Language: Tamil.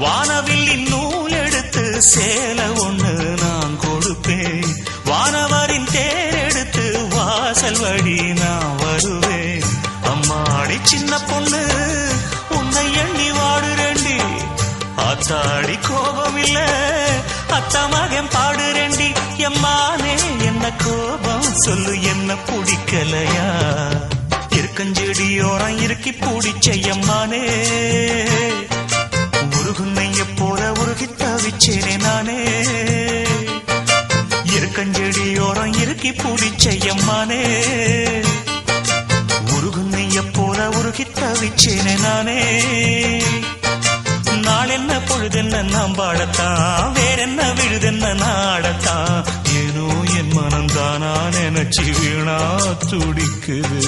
வானவில்லின் நூல் எடுத்து சேலை ஒண்ணு நான் கொடுப்பேன். வானவரின் தேர் எடுத்து வாசல் வழி நான் வருவேன். அம்மாடி சின்ன பொண்ணு உன்னை எண்ணி வாடுறேண்டி. ஆத்தாடி கோபம் இல்ல அத்தா மகன் பாடுறேண்டி. எம்மானே என்ன கோபம் சொல்லு, என்ன பிடிக்கலையா? இருக்கஞ்செடியோரம் இருக்கி பிடிச்ச எம்மானே, உருகுன்னைய போல உருகி தவிச்சேனே நானே. இருக்கஞ்செடியோரம் இருக்கி பிடிச்ச எம்மானே, உருகுன்னைய போல உருகி தவிச்சேனே நானே. நாளென்ன பொழுதென்ன நாம் பாடத்தான், வேறென்ன விழுதென்ன நாடத்தான். ஏனோ என் மனம்தானா நினைச்சு வீணா துடிக்குது.